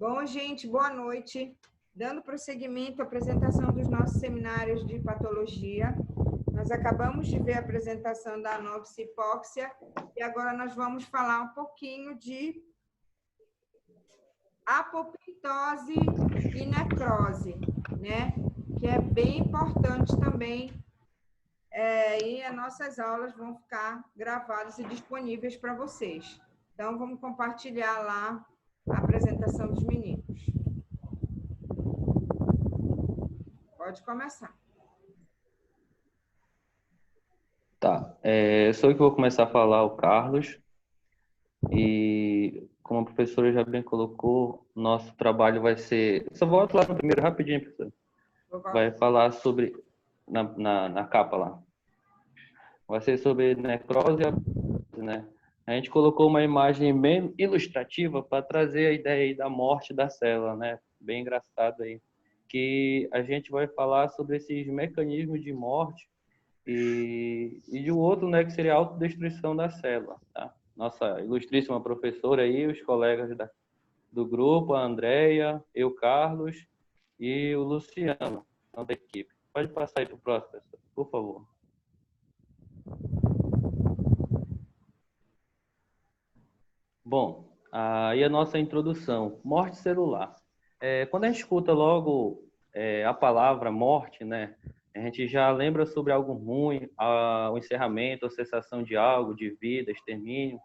Bom, gente, boa noite. Dando prosseguimento à apresentação dos nossos seminários de patologia, nós acabamos de ver a apresentação da anópsia hipóxia e agora nós vamos falar um pouquinho de apoptose e necrose, né? Que é bem importante também. E as nossas aulas vão ficar gravadas e disponíveis para vocês. Então, vamos compartilhar lá a apresentação dos meninos. Pode começar. Tá, sou eu que vou começar a falar, o Carlos. E como a professora já bem colocou, nosso trabalho vai ser... Só volto lá no primeiro, rapidinho, professor. Vai falar sobre... Na capa lá. Vai ser sobre necrose, né? A gente colocou uma imagem bem ilustrativa para trazer a ideia aí da morte da célula, né? Bem engraçado aí. Que a gente vai falar sobre esses mecanismos de morte e de um outro, né, que seria a autodestruição da célula, tá? Nossa ilustríssima professora aí, os colegas do grupo, a Andréia, eu, Carlos e o Luciano, da equipe. Pode passar aí para o próximo, professor, por favor. Bom, aí a nossa introdução, morte celular. Quando a gente escuta logo a palavra morte, né, a gente já lembra sobre algo ruim, o encerramento, a cessação de algo, de vida, extermínio.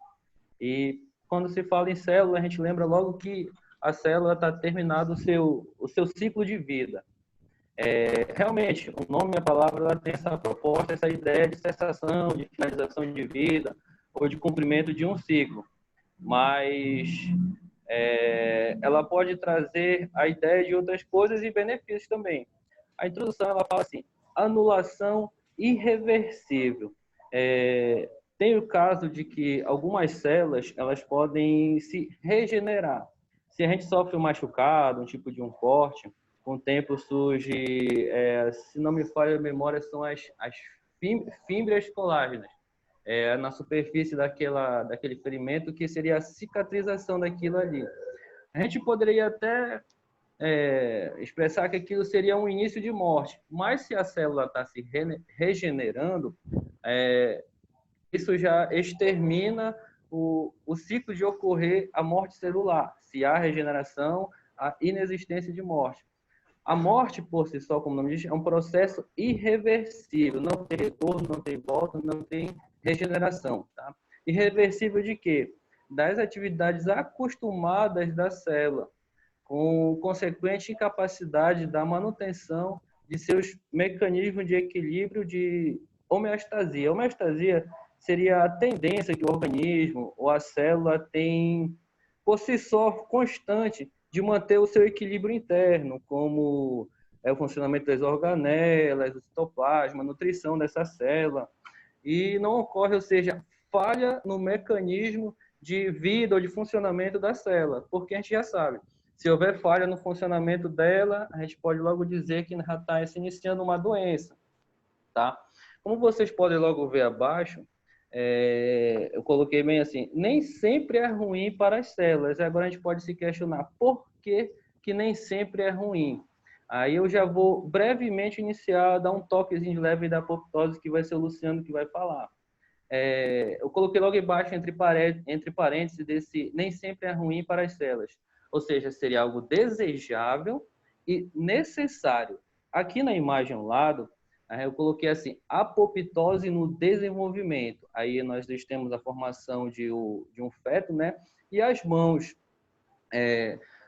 E quando se fala em célula, a gente lembra logo que a célula está terminado o seu ciclo de vida. Realmente, o nome e a palavra ela tem essa proposta, essa ideia de cessação, de finalização de vida ou de cumprimento de um ciclo. Mas ela pode trazer a ideia de outras coisas e benefícios também. A introdução ela fala assim: anulação irreversível. Tem o caso de que algumas células elas podem se regenerar. Se a gente sofre um machucado, um tipo de um corte, com o tempo surge, se não me falha a memória, são as fibras colágenas. Na superfície daquele ferimento, que seria a cicatrização daquilo ali. A gente poderia até expressar que aquilo seria um início de morte, mas se a célula está se regenerando, isso já extermina o ciclo de ocorrer a morte celular. Se há regeneração, há inexistência de morte. A morte, por si só, como o nome diz, é um processo irreversível. Não tem retorno, não tem volta, não tem regeneração. Tá? Irreversível de quê? Das atividades acostumadas da célula, com consequente incapacidade da manutenção de seus mecanismos de equilíbrio de homeostasia. Homeostasia seria a tendência que o organismo ou a célula tem, por si só, constante, de manter o seu equilíbrio interno, como o funcionamento das organelas, o citoplasma, a nutrição dessa célula. E não ocorre, ou seja, falha no mecanismo de vida ou de funcionamento da célula, porque a gente já sabe, se houver falha no funcionamento dela, a gente pode logo dizer que já está se iniciando uma doença, tá? Como vocês podem logo ver abaixo, eu coloquei bem assim, nem sempre é ruim para as células. Agora a gente pode se questionar por que nem sempre é ruim. Aí eu já vou brevemente iniciar, dar um toquezinho leve da apoptose, que vai ser o Luciano que vai falar. Eu coloquei logo embaixo, entre parênteses, desse nem sempre é ruim para as células. Ou seja, seria algo desejável e necessário. Aqui na imagem ao lado, eu coloquei assim, apoptose no desenvolvimento. Aí nós temos a formação de um feto, né? E as mãos.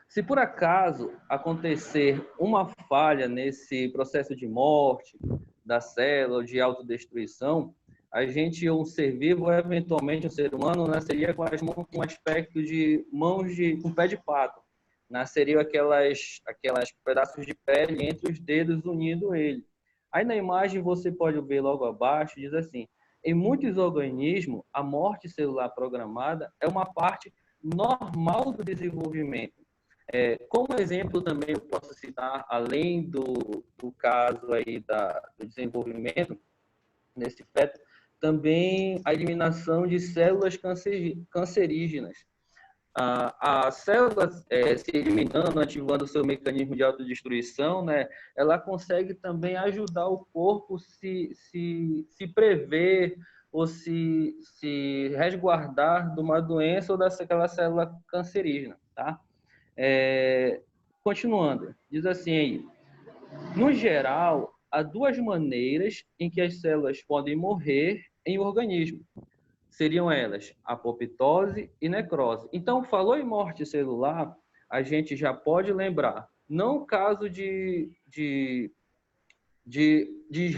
Se por acaso acontecer uma falha nesse processo de morte da célula, de autodestruição, a gente, um ser vivo, ou eventualmente um ser humano, nasceria com as mãos com aspecto de mãos com pé de pato. Nasceriam aquelas pedaços de pele entre os dedos unindo ele. Aí na imagem você pode ver logo abaixo, diz assim: em muitos organismos, a morte celular programada é uma parte normal do desenvolvimento. Como exemplo também eu posso citar, além do caso aí do desenvolvimento nesse feto, também a eliminação de células cancerígenas. A célula se eliminando, ativando o seu mecanismo de autodestruição, né, ela consegue também ajudar o corpo se prever ou se resguardar de uma doença ou daquela célula cancerígena, tá? Continuando, diz assim aí, no geral, há duas maneiras em que as células podem morrer em organismo. Seriam elas apoptose e necrose. Então, falou em morte celular, a gente já pode lembrar, não o caso de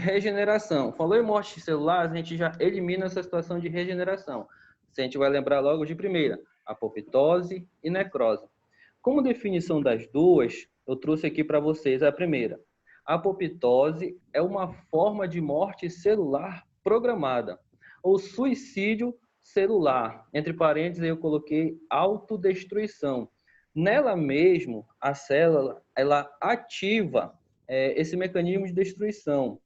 regeneração. Falou em morte celular, a gente já elimina essa situação de regeneração. A gente vai lembrar logo de primeira, apoptose e necrose. Como definição das duas, eu trouxe aqui para vocês a primeira. A apoptose é uma forma de morte celular programada, ou suicídio celular. Entre parênteses, eu coloquei autodestruição. Nela mesmo, a célula ela ativa esse mecanismo de destruição.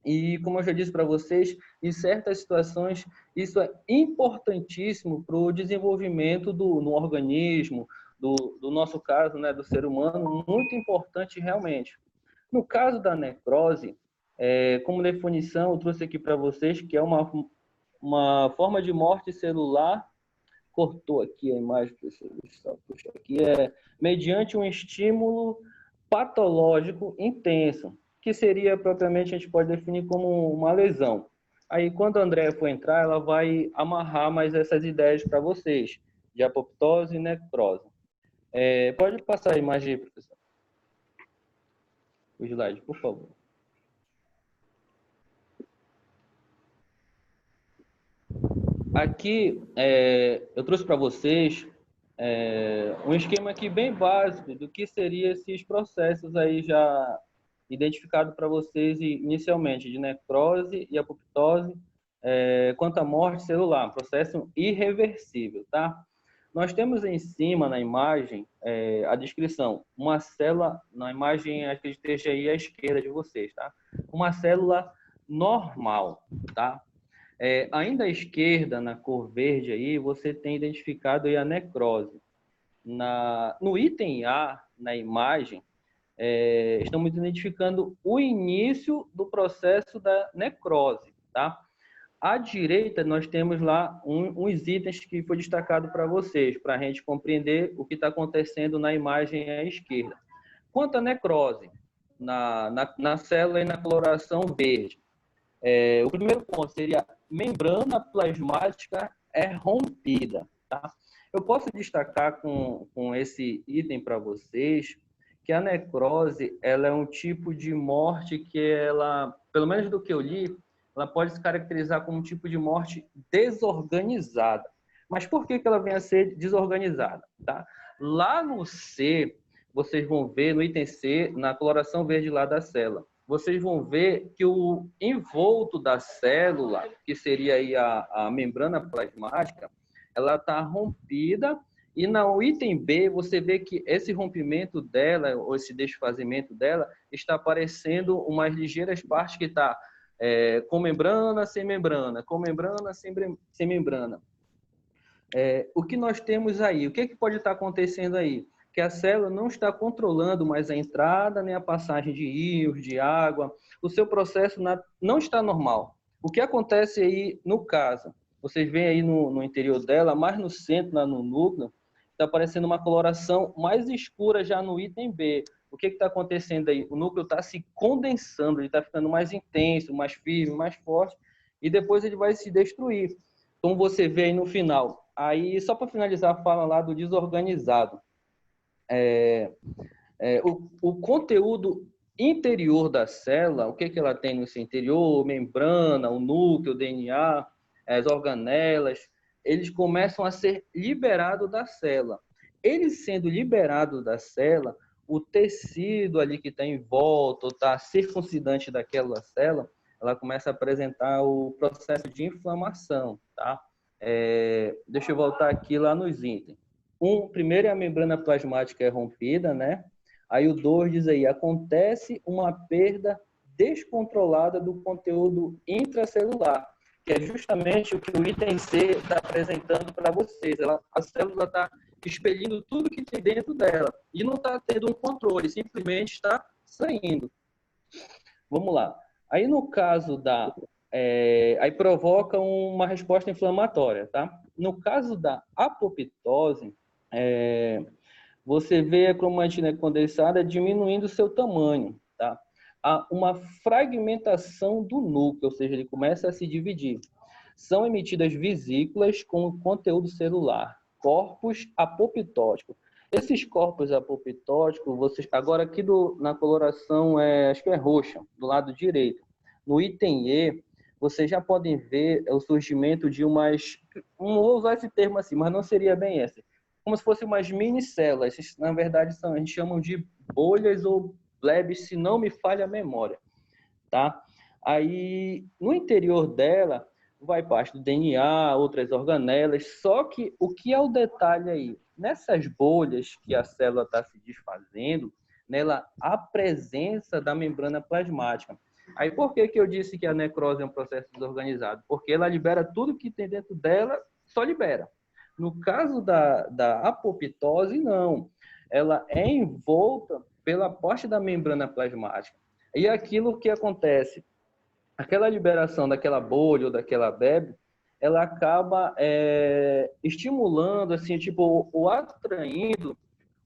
E, como eu já disse para vocês, em certas situações, isso é importantíssimo para o desenvolvimento no organismo, do nosso caso, né, do ser humano, muito importante realmente. No caso da necrose, como definição, eu trouxe aqui para vocês que é uma forma de morte celular, cortou aqui a imagem, puxa aqui, mediante um estímulo patológico intenso, que seria propriamente, a gente pode definir como uma lesão. Aí, quando a Andréa for entrar, ela vai amarrar mais essas ideias para vocês, de apoptose e necrose. Pode passar a imagem aí, professor. O slide, por favor. Aqui, eu trouxe para vocês um esquema aqui bem básico do que seriam esses processos aí já identificado para vocês inicialmente, de necrose e apoptose, quanto à morte celular, processo irreversível, tá? Nós temos em cima, na imagem, a descrição, uma célula, na imagem, acho que esteja aí à esquerda de vocês, tá? Uma célula normal, tá? Ainda à esquerda, na cor verde aí, você tem identificado aí a necrose. No item A, na imagem, estamos identificando o início do processo da necrose, tá? À direita, nós temos lá uns itens que foi destacado para vocês, para a gente compreender o que está acontecendo na imagem à esquerda. Quanto à necrose, na célula e na coloração verde, o primeiro ponto seria a membrana plasmática rompida, tá? Eu posso destacar com esse item para vocês que a necrose ela é um tipo de morte que ela, pelo menos do que eu li, ela pode se caracterizar como um tipo de morte desorganizada. Mas por que ela vem a ser desorganizada? Tá? Lá no C, vocês vão ver, no item C, na coloração verde lá da célula, vocês vão ver que o envolto da célula, que seria aí a membrana plasmática, ela está rompida, e no item B, você vê que esse rompimento dela, ou esse desfazimento dela, está aparecendo umas ligeiras partes que está com membrana, sem membrana, com membrana, sem membrana. O que nós temos aí? O que pode estar acontecendo aí? Que a célula não está controlando mais a entrada nem a passagem de íons, de água. O seu processo não está normal. O que acontece aí no caso? Vocês veem aí no interior dela, mais no centro, lá no núcleo, está aparecendo uma coloração mais escura já no item B. O que está acontecendo aí? O núcleo está se condensando, ele está ficando mais intenso, mais firme, mais forte, e depois ele vai se destruir. Como você vê aí no final. Aí, só para finalizar a fala lá do desorganizado. O conteúdo interior da célula, o que ela tem no seu interior, membrana, o núcleo, o DNA, as organelas, eles começam a ser liberados da célula. Eles sendo liberados da célula, o tecido ali que está em volta, está circuncidante daquela célula, ela começa a apresentar o processo de inflamação, tá? Deixa eu voltar aqui lá nos itens. Primeiro é a membrana plasmática rompida, né? Aí o 2 diz aí, acontece uma perda descontrolada do conteúdo intracelular, que é justamente o que o item C está apresentando para vocês. A célula está expelindo tudo que tem dentro dela e não está tendo um controle, simplesmente está saindo. Vamos lá. Aí, no caso aí provoca uma resposta inflamatória, tá? No caso da apoptose, você vê a cromatina condensada diminuindo o seu tamanho, tá? Há uma fragmentação do núcleo, ou seja, ele começa a se dividir. São emitidas vesículas com conteúdo celular, corpos apoptóticos. Esses corpos apoptóticos, vocês agora aqui na coloração acho que é roxa, do lado direito. No item E, vocês já podem ver o surgimento de não vou usar esse termo assim, mas não seria bem esse, como se fossem umas mini células. Na verdade, a gente chama de bolhas ou blebs, se não me falha a memória, tá? Aí, no interior dela, vai parte do DNA, outras organelas, só que o que é o detalhe aí? Nessas bolhas que a célula está se desfazendo, nela há presença da membrana plasmática. Aí, por que eu disse que a necrose é um processo desorganizado? Porque ela libera tudo que tem dentro dela, só libera. No caso da apoptose, não. Ela é envolta pela parte da membrana plasmática. E aquilo que acontece, aquela liberação daquela bolha ou daquela bebe, ela acaba estimulando, assim, tipo, ou atraindo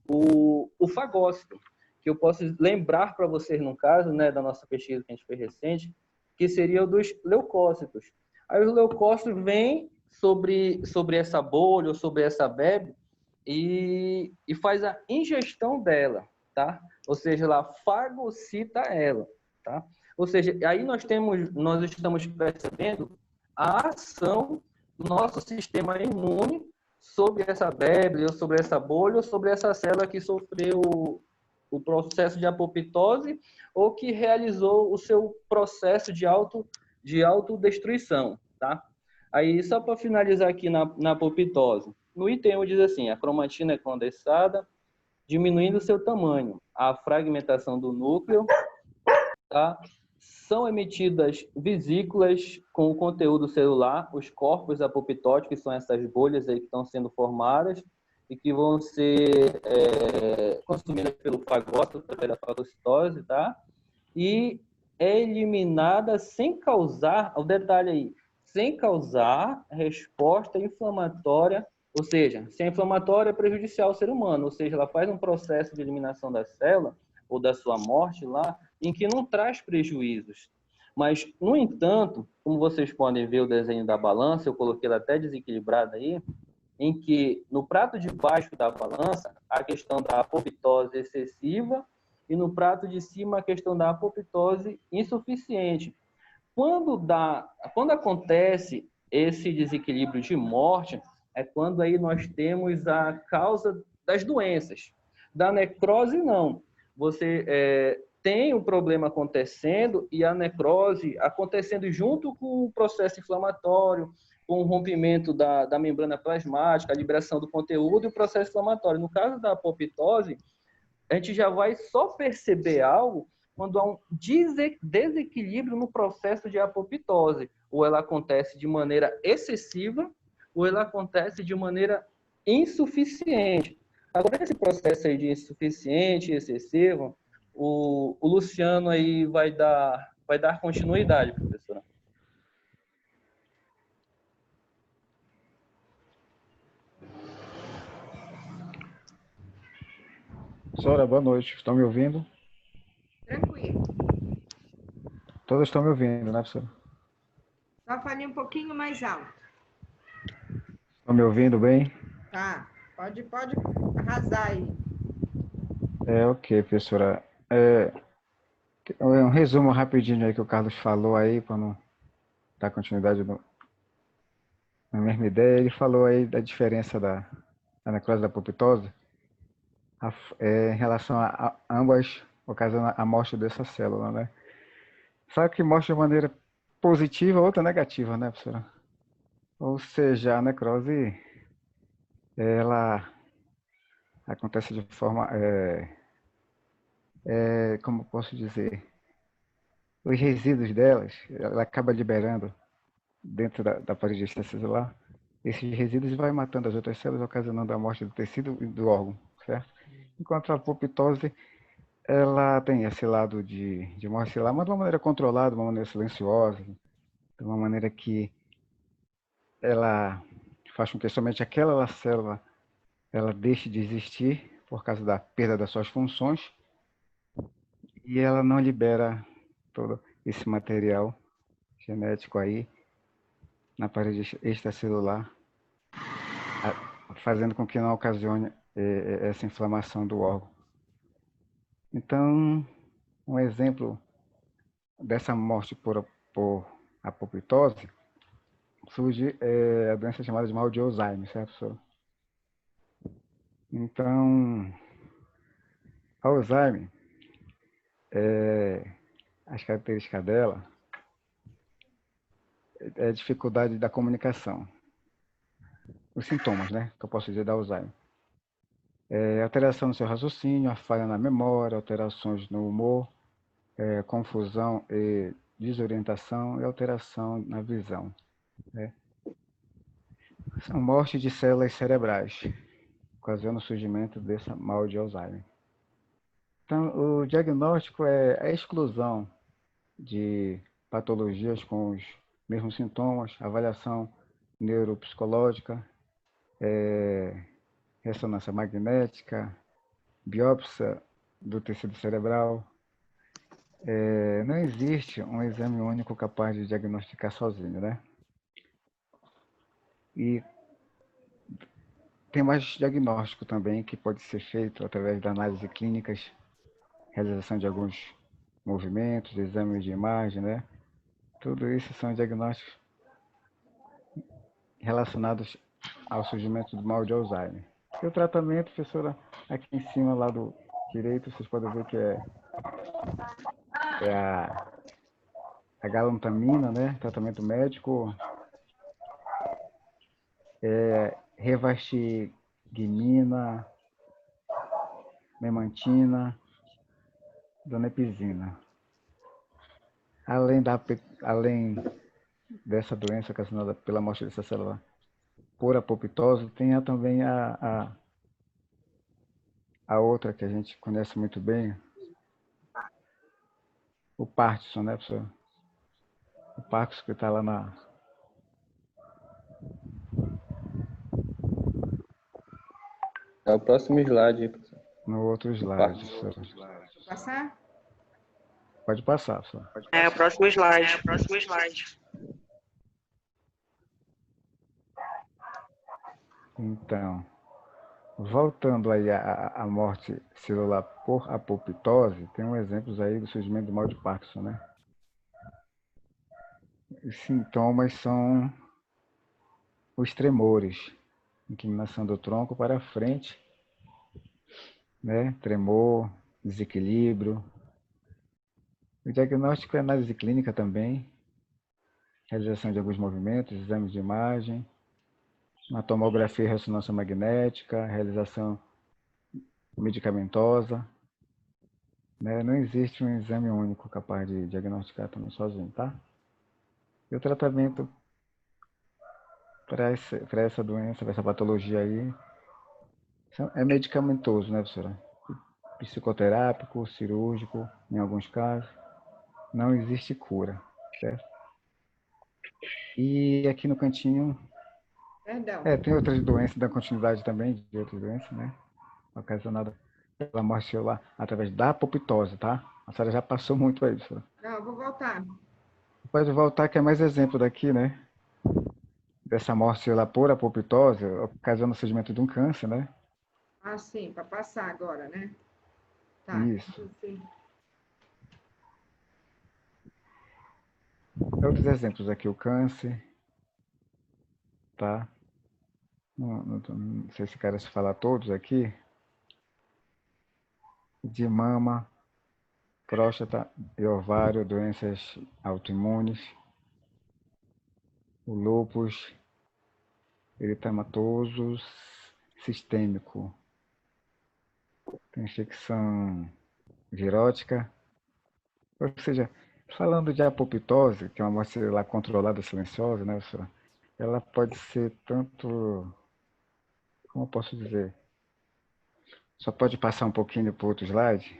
o fagócito, que eu posso lembrar para vocês, no caso, né, da nossa pesquisa que a gente fez recente, que seria o dos leucócitos. Aí os leucócitos vêm sobre essa bolha ou sobre essa bebe e faz a ingestão dela, tá? Ou seja, ela fagocita ela, tá? Ou seja, aí nós estamos percebendo a ação do nosso sistema imune sobre essa bebe, ou sobre essa bolha, ou sobre essa célula que sofreu o processo de apoptose ou que realizou o seu processo de autodestruição, tá? Aí, só para finalizar aqui na apoptose, no item 1 diz assim, a cromatina é condensada, diminuindo seu tamanho, a fragmentação do núcleo, tá? São emitidas vesículas com o conteúdo celular, os corpos apoptóticos, que são essas bolhas aí que estão sendo formadas e que vão ser consumidas pelo fagócito, pela fagocitose, tá? E é eliminada sem causar, o detalhe aí, sem causar resposta inflamatória, ou seja, se a inflamatória é prejudicial ao ser humano, ou seja, ela faz um processo de eliminação da célula ou da sua morte lá, em que não traz prejuízos. Mas, no entanto, como vocês podem ver o desenho da balança, eu coloquei ela até desequilibrada aí, em que no prato de baixo da balança, a questão da apoptose excessiva e no prato de cima a questão da apoptose insuficiente. Quando acontece esse desequilíbrio de morte, é quando aí nós temos a causa das doenças. Da necrose, não. Você tem um problema acontecendo e a necrose acontecendo junto com o processo inflamatório, com o rompimento da membrana plasmática, a liberação do conteúdo e o processo inflamatório. No caso da apoptose, a gente já vai só perceber algo quando há um desequilíbrio no processo de apoptose. Ou ela acontece de maneira excessiva, ou ela acontece de maneira insuficiente. Agora, esse processo aí de insuficiente e excessivo, o Luciano aí vai dar continuidade, professora. Professora, boa noite. Estão me ouvindo? Tranquilo. Todos estão me ouvindo, né, professora? Só falei um pouquinho mais alto. Estão me ouvindo bem? Tá. Pode arrasar aí. Ok, professora. Um resumo rapidinho aí que o Carlos falou aí, para não dar continuidade na mesma ideia. Ele falou aí da diferença da necrose da apoptose em relação a ambas ocasionam a morte dessa célula, né? Sabe que mostra de maneira positiva, outra negativa, né, professora? Ou seja, a necrose, ela acontece de forma, como posso dizer, os resíduos delas, ela acaba liberando dentro da parede extracelular, esses resíduos vai matando as outras células, ocasionando a morte do tecido e do órgão, certo? Enquanto a apoptose, ela tem esse lado de morte celular, mas de uma maneira controlada, de uma maneira silenciosa, de uma maneira que ela faz com que somente aquela célula ela deixe de existir por causa da perda das suas funções e ela não libera todo esse material genético aí na parede extracelular, fazendo com que não ocasione essa inflamação do órgão. Então, um exemplo dessa morte por apoptose surge a doença chamada de mal de Alzheimer, certo, professor? Então, Alzheimer, as características dela é a dificuldade da comunicação. Os sintomas, né, que eu posso dizer da Alzheimer. Alteração no seu raciocínio, a falha na memória, alterações no humor, confusão e desorientação e alteração na visão. Né? São morte de células cerebrais, ocasionando o surgimento desse mal de Alzheimer. Então, o diagnóstico é a exclusão de patologias com os mesmos sintomas, avaliação neuropsicológica, ressonância magnética, biópsia do tecido cerebral. Não existe um exame único capaz de diagnosticar sozinho, né? E tem mais diagnóstico também que pode ser feito através da análise clínicas, realização de alguns movimentos, exames de imagem, né? Tudo isso são diagnósticos relacionados ao surgimento do mal de Alzheimer. E o tratamento, professora, aqui em cima, lá do direito, vocês podem ver que é a galantamina, né? Tratamento médico, rivastigmina, memantina, donepezina. Além dessa doença ocasionada pela morte dessa célula por apoptose, tem também a outra que a gente conhece muito bem, o Parkinson, né, professor? O Parkinson que está lá É o próximo slide, professor. no outro slide, professor. Vou passar? Pode passar, professor. O próximo slide. Então, voltando aí à morte celular por apoptose, tem um exemplo aí do surgimento do mal de Parkinson, né? Os sintomas são os tremores, inclinação do tronco para frente, né? Tremor, desequilíbrio. O diagnóstico é análise clínica também, realização de alguns movimentos, exames de imagem, uma tomografia e ressonância magnética, realização medicamentosa. Né? Não existe um exame único capaz de diagnosticar também sozinho, tá? E o tratamento para essa doença, para essa patologia aí, é medicamentoso, né, professora? Psicoterápico, cirúrgico, em alguns casos. Não existe cura, certo? E aqui no cantinho, Perdão. tem outras doenças da continuidade também, de outras doenças, né? Ocasionada pela morte celular através da apoptose, tá? A senhora já passou muito aí, professora. Não, eu vou voltar. Pode voltar, que é mais exemplo daqui, né? Dessa morte celular por apoptose, ocasionando o surgimento de um câncer, né? Ah, sim, para passar agora, né? Tá. Isso. Sim. Outros exemplos aqui, o câncer, tá? Não sei se quero se falar todos aqui. De mama, próstata e ovário, doenças autoimunes, o lúpus eritematoso sistêmico, tem infecção virótica, ou seja, falando de apoptose, que é uma morte celular controlada silenciosa, né, professora? Ela pode ser tanto, como eu posso dizer? Só pode passar um pouquinho para o outro slide?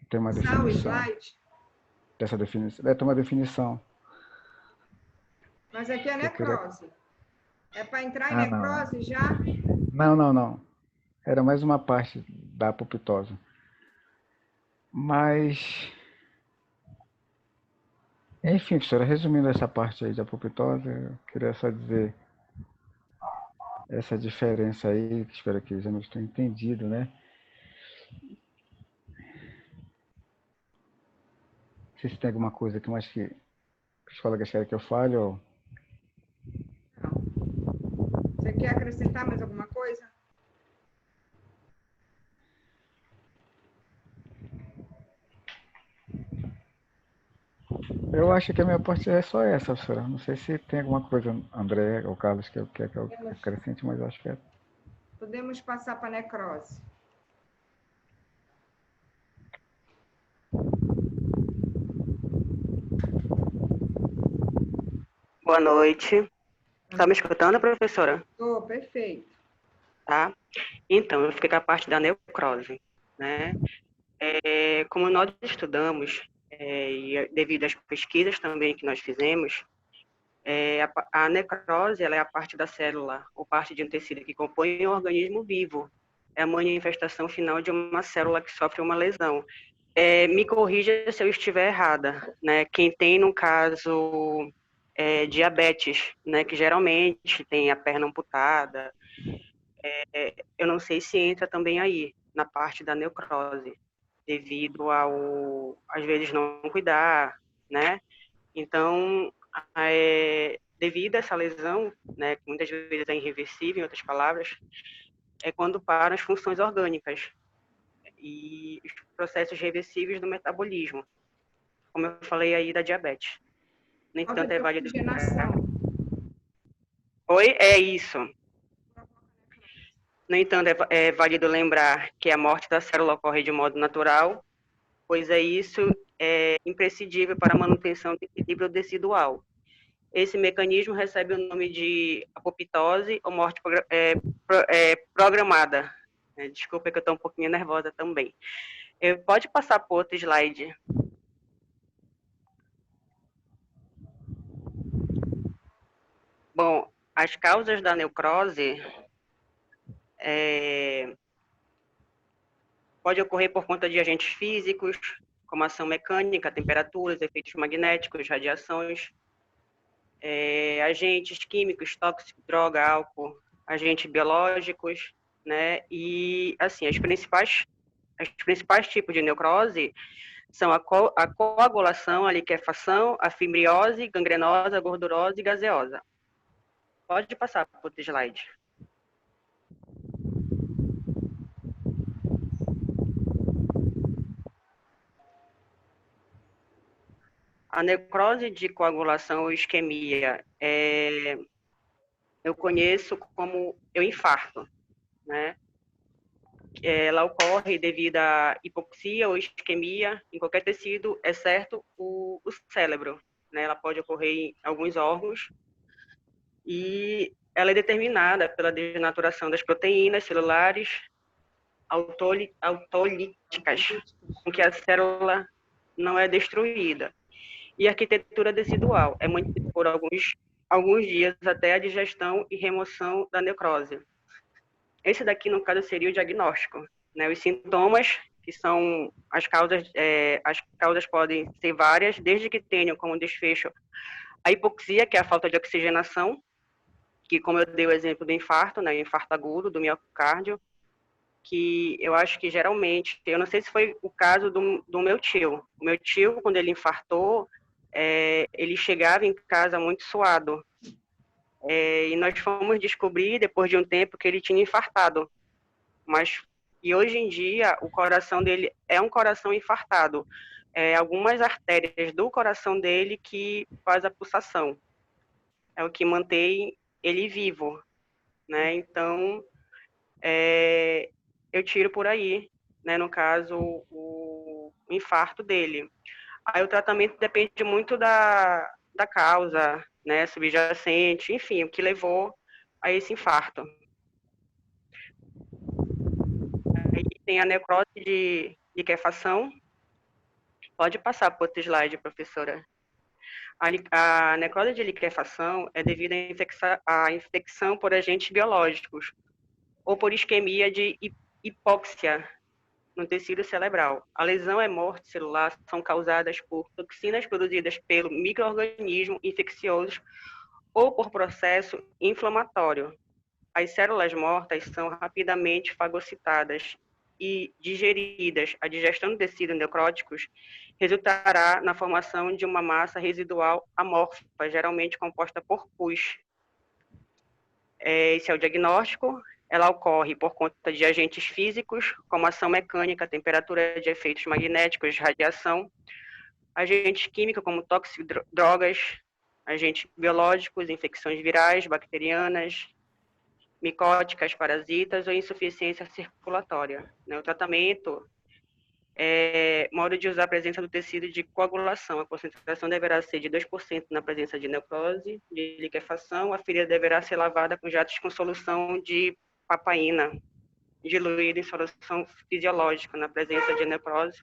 Tem uma Passar o definição slide. dessa definição. Tem uma definição. Mas aqui é Eu queria... necrose. É para entrar em Ah, não. necrose já? Não. Era mais uma parte da apoptose. Mas, enfim, professora, resumindo essa parte aí de apoptose, eu queria só dizer essa diferença aí, que espero que já não estou entendido, né? Não sei se tem alguma coisa que mais que os colegas querem que eu fale ou... Não. Você quer acrescentar mais alguma coisa? Eu acho que a minha parte é só essa, professora. Não sei se tem alguma coisa, André ou Carlos, que eu quer que eu acrescente, mas eu acho que é. Podemos passar para necrose. Boa noite. Está me escutando, professora? Oh, perfeito. Tá? Então, eu fiquei com a parte da necrose, né? Como nós estudamos, e devido às pesquisas também que nós fizemos, a necrose ela é a parte da célula, ou parte de um tecido que compõe um organismo vivo. É a manifestação final de uma célula que sofre uma lesão. Me corrija se eu estiver errada, né? Quem tem, no caso, diabetes, né? Que geralmente tem a perna amputada, eu não sei se entra também aí, na parte da necrose, devido às vezes, não cuidar, né? Então, devido a essa lesão, né, que muitas vezes é irreversível, em outras palavras, é quando param as funções orgânicas e os processos reversíveis do metabolismo, como eu falei aí da diabetes. No Falta entanto, de é válido... oxigenação. Oi? É isso. No entanto, é válido lembrar que a morte da célula ocorre de modo natural, pois isso é imprescindível para a manutenção do equilíbrio tecidual. Esse mecanismo recebe o nome de apoptose ou morte programada. Desculpa que eu estou um pouquinho nervosa também. Pode passar para outro slide. Bom, as causas da necrose pode ocorrer por conta de agentes físicos, como ação mecânica, temperaturas, efeitos magnéticos, radiações, agentes químicos, tóxicos, droga, álcool, agentes biológicos, né? E, assim, os principais tipos de necrose são a coagulação, a liquefação, a fibriose, gangrenosa, gordurosa e gaseosa. Pode passar para o outro slide. A necrose de coagulação ou isquemia, eu conheço como infarto, né? Ela ocorre devido à hipoxia ou isquemia em qualquer tecido, exceto o cérebro, né? Ela pode ocorrer em alguns órgãos e ela é determinada pela desnaturação das proteínas celulares autolíticas, com que a célula não é destruída. E a arquitetura tecidual é mantida por alguns dias até a digestão e remoção da necrose. Esse daqui, no caso, seria o diagnóstico, né? Os sintomas, que são as causas podem ser várias, desde que tenham como desfecho a hipoxia, que é a falta de oxigenação, que, como eu dei o exemplo do infarto, né? O infarto agudo do miocárdio, que eu acho que geralmente, eu não sei se foi o caso do meu tio. O meu tio, quando ele infartou, ele chegava em casa muito suado. E nós fomos descobrir, depois de um tempo, que ele tinha infartado. E hoje em dia, o coração dele é um coração infartado. Algumas artérias do coração dele que faz a pulsação. É o que mantém ele vivo, né? Então, eu tiro por aí, né? No caso, o infarto dele. Aí o tratamento depende muito da causa, né, subjacente, enfim, o que levou a esse infarto. Aí tem a necrose de liquefação. Pode passar para outro slide, professora. A necrose de liquefação é devido à infecção por agentes biológicos ou por isquemia de hipóxia no tecido cerebral. A lesão e morte celular são causadas por toxinas produzidas pelo micro-organismo infeccioso ou por processo inflamatório. As células mortas são rapidamente fagocitadas e digeridas. A digestão do tecido necróticos resultará na formação de uma massa residual amorfa, geralmente composta por pus. Esse é o diagnóstico. Ela ocorre por conta de agentes físicos, como ação mecânica, temperatura de efeitos magnéticos, radiação, agentes químicos como tóxicos, drogas, agentes biológicos, infecções virais, bacterianas, micóticas, parasitas ou insuficiência circulatória. O tratamento modo de usar a presença do tecido de coagulação. A concentração deverá ser de 2% na presença de necrose, de liquefação. A ferida deverá ser lavada com jatos com solução de papaína, diluída em solução fisiológica na presença de necrose.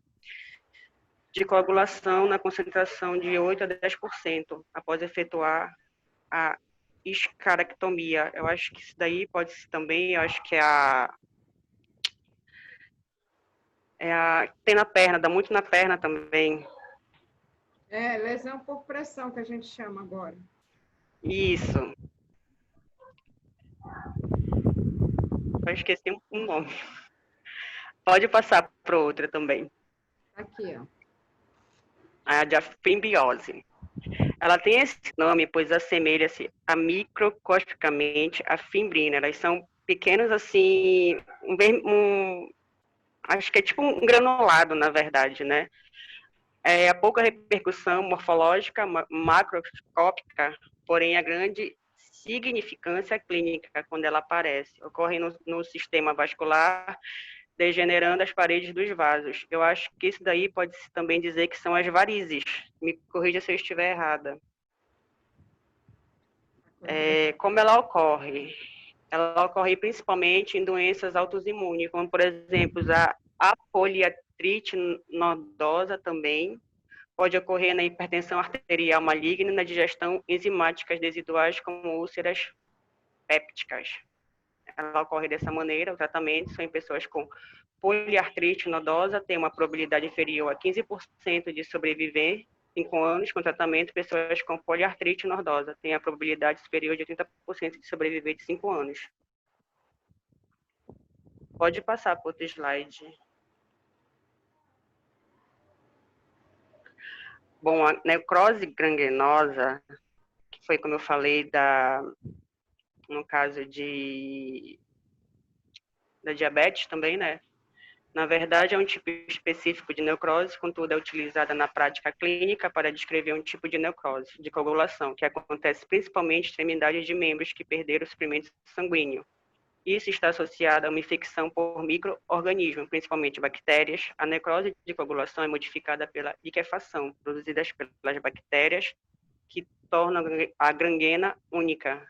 De coagulação na concentração de 8 a 10% após efetuar a escarectomia. Eu acho que isso daí pode ser também, eu acho que tem na perna, dá muito na perna também. Lesão por pressão, que a gente chama agora. Isso. Eu esqueci um nome. Pode passar para outra também. Aqui, ó. A diafimbiose. Ela tem esse nome, pois assemelha-se microscopicamente à fimbrina. Elas são pequenos, assim, acho que é tipo um granulado, na verdade, né? A pouca repercussão morfológica, macroscópica, porém a grande significância clínica quando ela aparece. Ocorre no sistema vascular, degenerando as paredes dos vasos. Eu acho que isso daí pode também dizer que são as varizes. Me corrija se eu estiver errada. Como ela ocorre? Ela ocorre principalmente em doenças autoimunes, como, por exemplo, a poliartrite nodosa também. Pode ocorrer na hipertensão arterial maligna e na digestão enzimáticas residuais, como úlceras pépticas. Ela ocorre dessa maneira. O tratamento são em pessoas com poliartrite nodosa, tem uma probabilidade inferior a 15% de sobreviver 5 anos. Com tratamento, pessoas com poliartrite nodosa têm a probabilidade superior de 80% de sobreviver de 5 anos. Pode passar para outro slide. Bom, a necrose gangrenosa, que foi como eu falei no caso da diabetes também, né? Na verdade, é um tipo específico de necrose, contudo, é utilizada na prática clínica para descrever um tipo de necrose, de coagulação, que acontece principalmente em extremidades de membros que perderam o suprimento sanguíneo. Isso está associado a uma infecção por micro-organismos, principalmente bactérias. A necrose de coagulação é modificada pela liquefação, produzidas pelas bactérias, que tornam a gangrena única.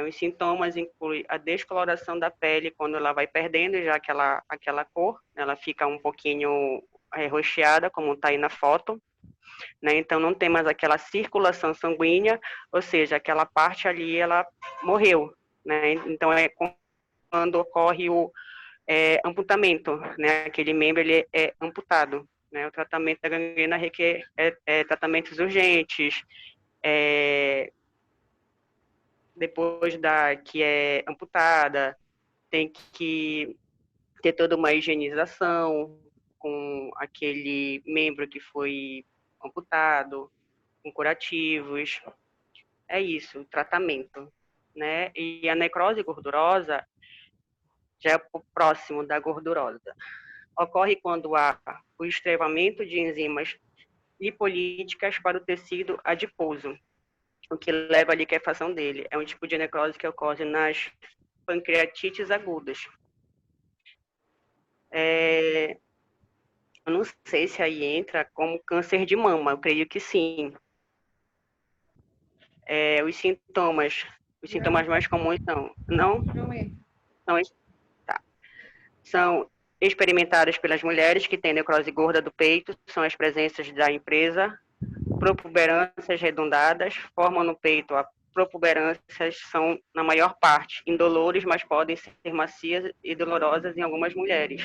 Os sintomas incluem a descoloração da pele, quando ela vai perdendo já aquela cor, ela fica um pouquinho roxeada, como está aí na foto. Então, não tem mais aquela circulação sanguínea, ou seja, aquela parte ali, ela morreu. Então, quando ocorre o amputamento, aquele membro ele é amputado. O tratamento da gangrena requer tratamentos urgentes, depois que é amputada, tem que ter toda uma higienização com aquele membro que foi amputado, com curativos. É isso, o tratamento. E a necrose gordurosa já é próximo da gordurosa. Ocorre quando há o estreamento de enzimas lipolíticas para o tecido adiposo, o que leva à liquefação dele. É um tipo de necrose que ocorre nas pancreatites agudas. Eu não sei se aí entra como câncer de mama, eu creio que sim. Os sintomas mais comuns são, não? São, tá. São experimentadas pelas mulheres que têm necrose gorda do peito, são as presenças da empresa, protuberâncias redondadas, formam no peito a protuberâncias são, na maior parte, indolores, mas podem ser macias e dolorosas em algumas mulheres.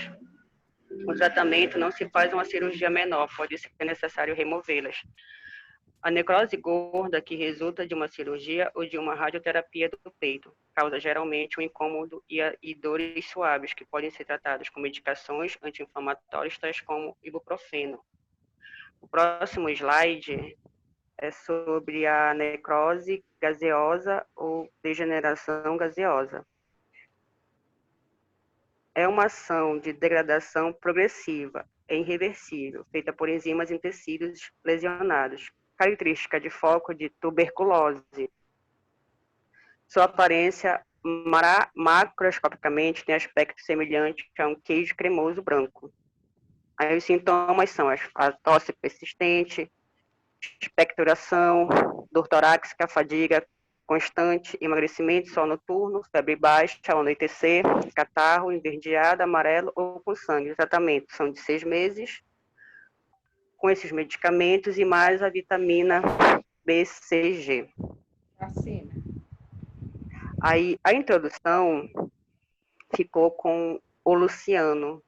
O tratamento não se faz uma cirurgia menor, pode ser necessário removê-las. A necrose gorda, que resulta de uma cirurgia ou de uma radioterapia do peito, causa geralmente um incômodo e dores suaves, que podem ser tratadas com medicações anti-inflamatórias, tais como ibuprofeno. O próximo slide é sobre a necrose gaseosa ou degeneração gaseosa. É uma ação de degradação progressiva e irreversível, feita por enzimas em tecidos lesionados, característica de foco de tuberculose. Sua aparência macroscopicamente tem aspecto semelhante a um queijo cremoso branco. Aí os sintomas são a tosse persistente, expectoração, dor torácica, fadiga constante, emagrecimento, sol noturno, febre baixa ao anoitecer, catarro, enverdeado, amarelo ou com sangue. O tratamento são de 6 meses, com esses medicamentos e mais a vitamina BCG. Vacina. Aí, a introdução ficou com o Luciano,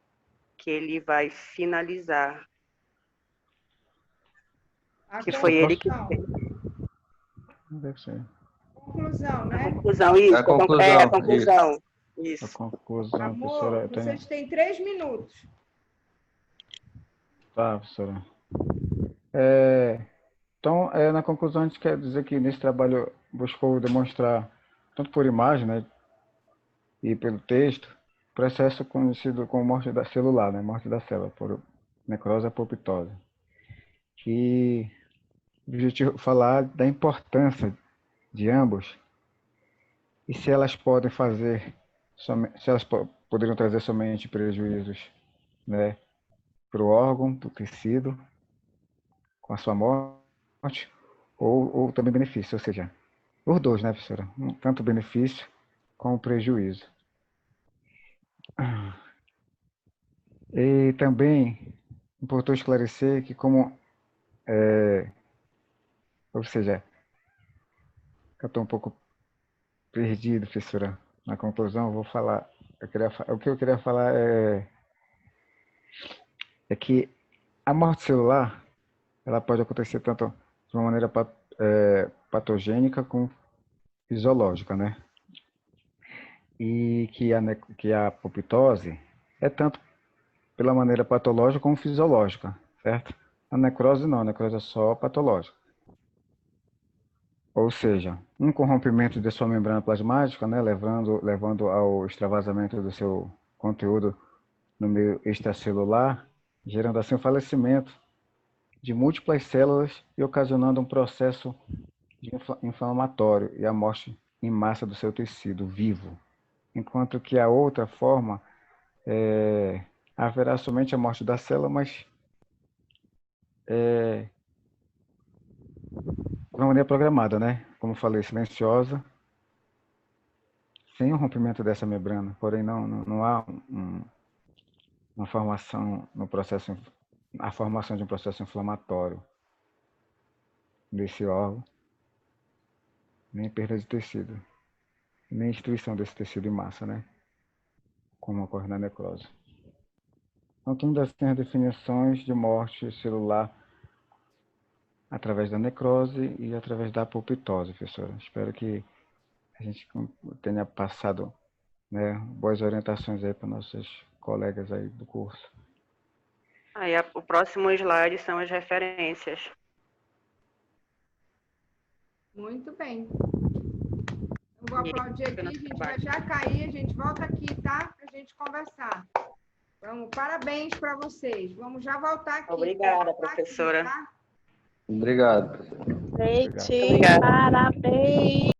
que ele vai finalizar. Que foi ele que fez. Deve ser. Conclusão, né? Conclusão, isso. A conclusão, a conclusão. Isso. A conclusão, Amor, professora. vocês têm 3 minutos. Tá, professora. Então, na conclusão, a gente quer dizer que nesse trabalho buscou demonstrar, tanto por imagem, né, e pelo texto, o processo conhecido como morte da celular, né, morte da célula, por necrose apoptose. Que o objetivo é falar da importância de ambos e se elas podem fazer, se elas poderiam trazer somente prejuízos, né, para o órgão, para o tecido, com a sua morte, ou também benefício, ou seja, os dois, né, professora? Tanto benefício como prejuízo. E também importou esclarecer que ou seja, eu estou um pouco perdido, professora. Na conclusão, eu vou falar, o que eu queria falar é que a morte celular, ela pode acontecer tanto de uma maneira patogênica como fisiológica, né? E que a apoptose é tanto pela maneira patológica como fisiológica, certo? A necrose não, a necrose é só patológica. Ou seja, um corrompimento de sua membrana plasmática, né, levando ao extravasamento do seu conteúdo no meio extracelular, gerando assim o falecimento de múltiplas células e ocasionando um processo inflamatório e a morte em massa do seu tecido vivo. Enquanto que a outra forma haverá somente a morte da célula, mas de uma maneira programada, né? Como falei, silenciosa, sem o rompimento dessa membrana. Porém, não há uma formação no processo, a formação de um processo inflamatório desse órgão, nem perda de tecido, nem destruição desse tecido em massa, né? Como ocorre na necrose. Então, temos assim as definições de morte celular através da necrose e através da apoptose, professora. Espero que a gente tenha passado, né, boas orientações aí para nossos colegas aí do curso. Aí, o próximo slide são as referências. Muito bem. Eu vou aplaudir aqui, a gente vai já cair, a gente volta aqui, tá? Para a gente conversar. Vamos, parabéns para vocês. Vamos já voltar aqui. Obrigada, professora. Aqui, tá? Obrigado. Gente, parabéns!